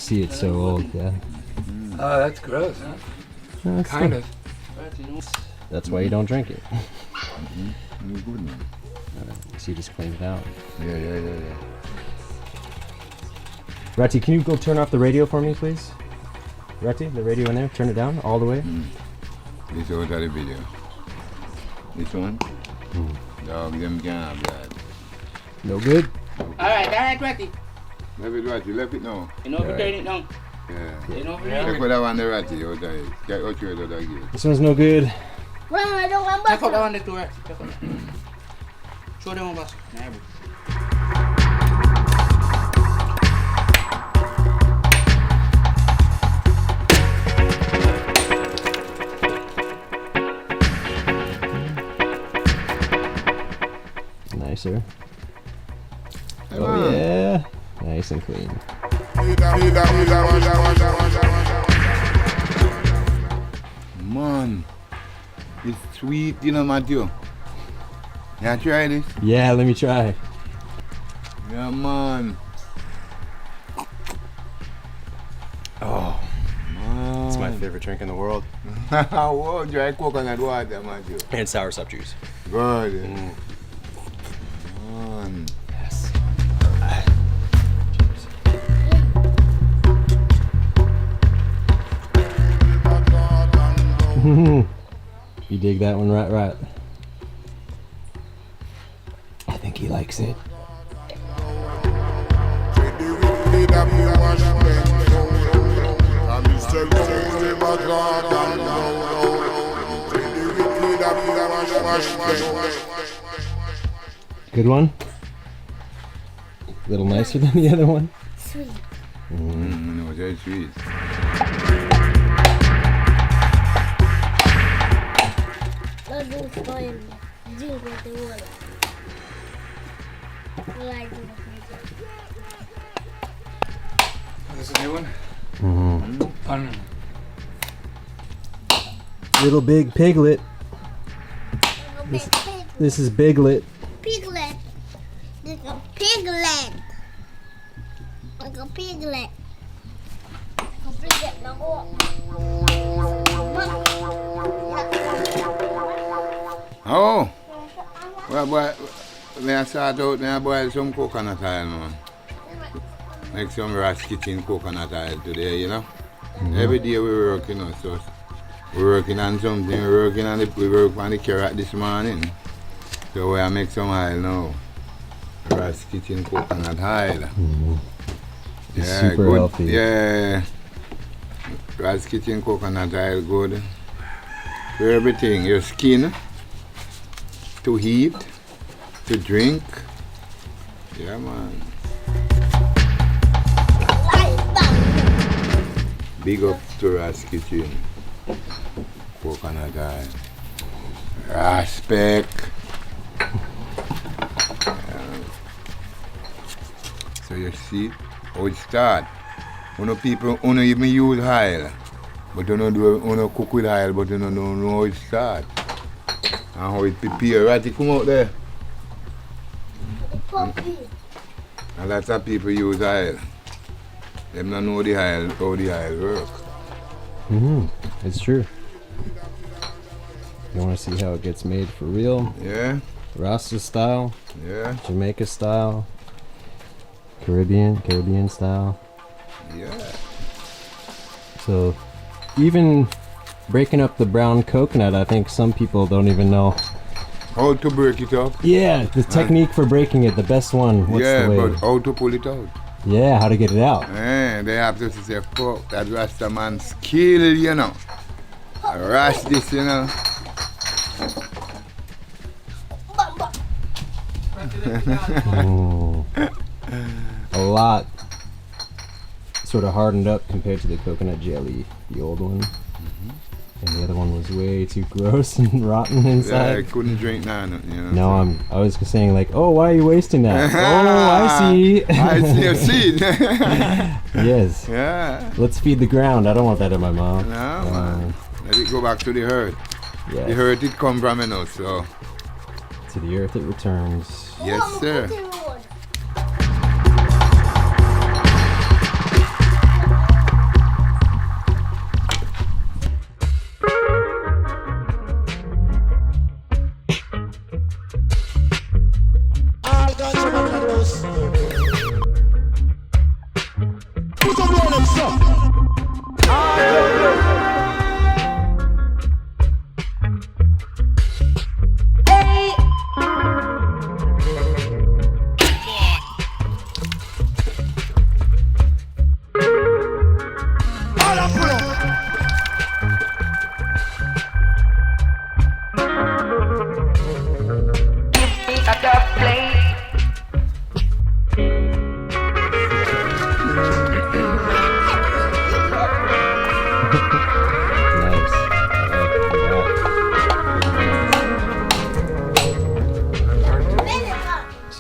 see it so old, yeah. Oh, that's gross, huh? No, that's Kind fine. of. That's why you don't drink it. Good, man. So you just clean it out. Yeah. Ratty, can you go turn off the radio for me, please? Ratty, the radio in there, turn it down all the way. This is out of the video. This one? Dog, them can't have that. No good? Alright, Ratty. Left it, Ratty, left it now. You know, if you turn it down. Yeah. You know, Check what I want the Ratty out there. Check out your other gear. This one's no good. Check out that one, the two, Ratty. Check out that. Show them over. Nicer. Oh yeah, nice and clean. Man, it's sweet, you know, Matthew. You try this? Yeah, let me try. Yeah, man. Oh, Man. it's my favorite drink in the world. Whoa, dry coconut water, Matthew. And soursop juice. Good. Man. Yes. You dig that one, right? I think he likes it. Good one? A little nicer than the other one? Sweet. No, very sweet. Let's do it for him. Drink with the water. I like it. This is a new one? Fun. Little big piglet. This is Biglet. Piglet. Like a piglet. Like a piglet. Like a piglet. Oh! Well, boy, when I start out, I boil some coconut oil, man. Make some RASTA kitchen coconut oil today, you know. Every day we work, you know, so we're working on something, we work on the carrot this morning. So I make some oil now. RASTA kitchen coconut oil. It's super healthy. Yeah. RASTA kitchen coconut oil good. For everything, your skin, to eat, to drink. Yeah, man. Big up to RASTA kitchen coconut oil. Respect. So you see how it start. People only even use oil, but you don't cook with oil, but you don't know how it start. And how it prepare. Ratty, come out there. Puppy. And lots of people use oil. They don't know the oil, how the oil work. It's true. You want to see how it gets made for real? Yeah, Rasta style, yeah, Jamaica style, Caribbean style. yeah. So even breaking up the brown coconut, I think some people don't even know. How to break it up? Yeah, the technique for breaking it, the best one. What's Yeah, the way? but how to pull it out? Yeah, how to get it out. Yeah, they have to say, fuck, that Rasta man skill, you know. Rush this, you know. A lot sort of hardened up compared to the coconut jelly, the old one. And the other one was way too gross and rotten Yeah, I inside. couldn't drink none, you know. No, I was saying like, oh, why are you wasting that? Oh, I see. I see a seed. Yes. Yeah. Let's feed the ground. I don't want that in my mouth. No, man. Let it go back to the herd. Yeah. The herd it come from, you know, so. To the earth it returns. Yes, sir.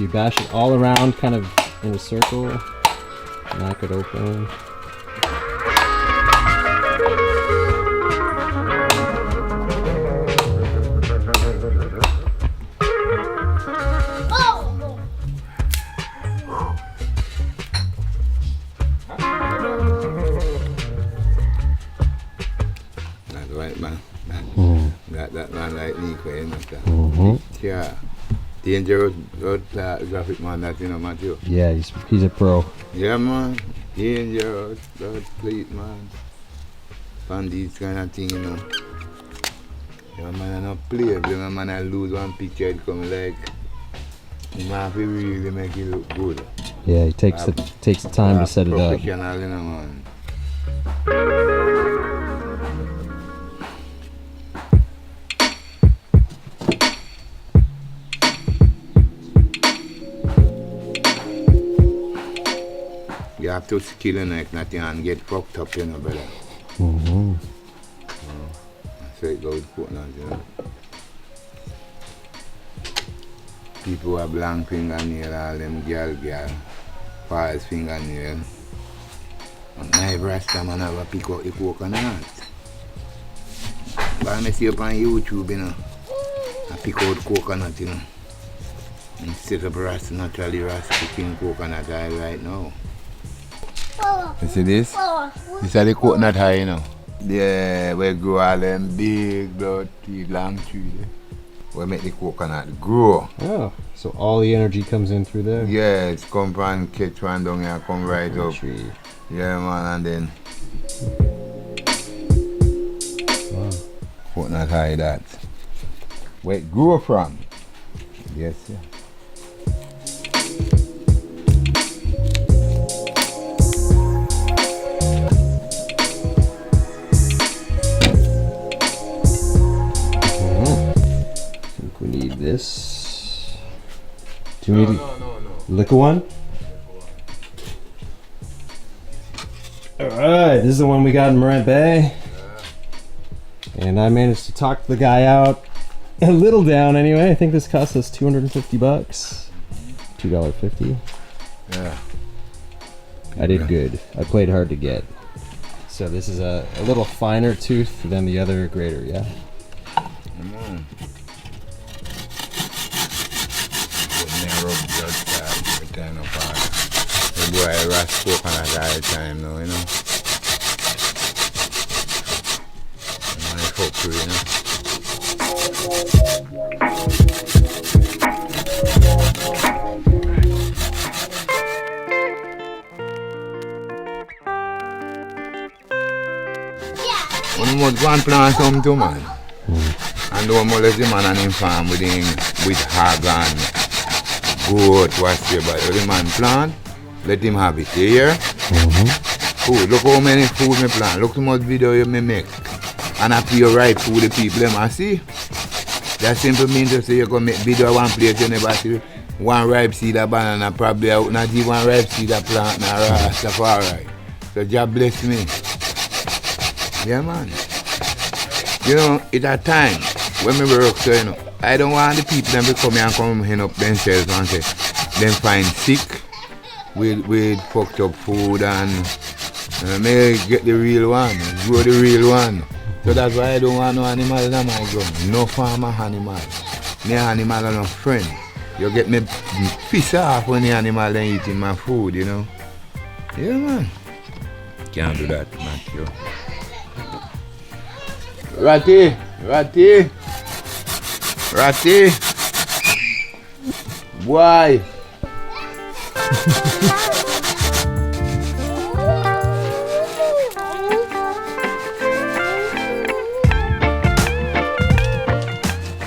So you bash it all around, kind of in a circle, knock it open. That's right, man. That man like Nico, you Mm-hmm. Yeah. Dangerous graphic man, that you know, Matthew. Yeah, he's a pro. Yeah, man. Dangerous bloodcleet, man. Fun these kind of thing, you know. Yeah, man, I don't play. If the man I lose one picture, it come like, you have to really make it look good. Yeah, he takes the time to set it up. Professional, you know, man. You have to skill in like nothing and get fucked up, you know, brother. Mm-hmm. So it goes important, you know. People have long fingernail, all them girl, false fingernail. And my RASTA man have a pick out the coconut. But I see up on YouTube, you know, I pick out coconut, you know. And set up RASTA, naturally RASTA king coconut oil right now. You see this? This is the coconut high, you know. Yeah, we grow all them big bloodcleet long trees. We make the coconut grow. Oh, so all the energy comes in through there? Yeah, it's come from catch one down here, come right up. Tree. Yeah, man, and then Wow. coconut high that. Where it grow from? Yes, yeah. We need this. Do you need No. liquor one? Alright, this is the one we got in Morant Bay. And I managed to talk the guy out a little down anyway. I think this cost us $250. $2.50. Yeah. I did good. I played hard to get. So this is a little finer tooth than the other grater, yeah? Come on. Narrow blood clot, return of fire. The boy RASTA coconut all the time now, you know. My fkry, you know. When you must go and plant something too, man. And the one molest the man and him farm with hog and goat, whatever. The man plant, let him have it, you hear? Food, look how many food me plant, look how much video you me make. And I pay right food the people them I see. That simple means to say you go make video one place you never see one ripe seed of banana, probably out not even one ripe seed of plant na Rastafari. So God bless me. Yeah, man. You know, it's a time when we work, so you know, I don't want the people them to come here and come hand up themselves and say them find sick with fucked up food and may get the real one, grow the real one. So that's why I don't want no animal in my ground. No farmer animal. Me animal are no friend. You get me piss off when the animal then eating my food, you know. Yeah, man. Can't do that, Matthew. Ratty! Why?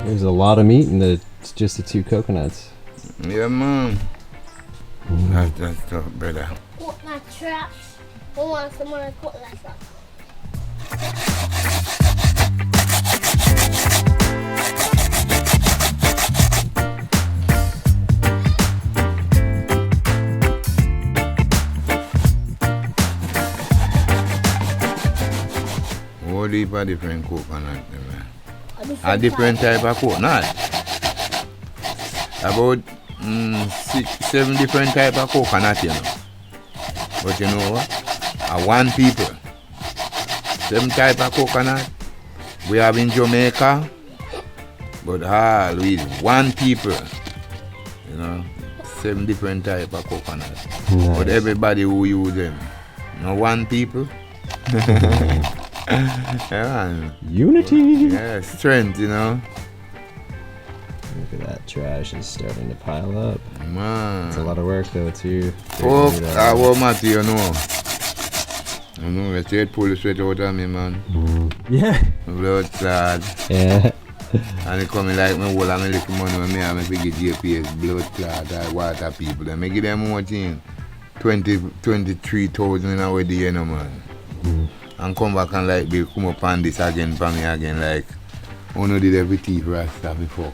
There's a lot of meat in just the two coconuts. Yeah, man. That's tough, brother. Coconut traps. Who wants some more coconut traps? What deep a different coconut, man? A different type of coconut. About 7 different type of coconut, you know. But you know what? One people. 7 type of coconut. We have in Jamaica. But always one people. You know. 7 different type of coconut. Nice. But everybody who use them. No one people. Yeah. Unity. Yeah, strength, you know. Look at that, trash is starting to pile up. Man. It's a lot of work though too. Oh, I want Matty, you know. You know, I straight pull the sweat out of me, man. Yeah. Blood clot. Yeah. And it coming like me whole of my little money when me have me give GPS, blood clot, or water people. And me give them more thing. 23,000 in our day, you know, man. And come back and like they come up on this again for me again, like, I know did every thief RASTA before.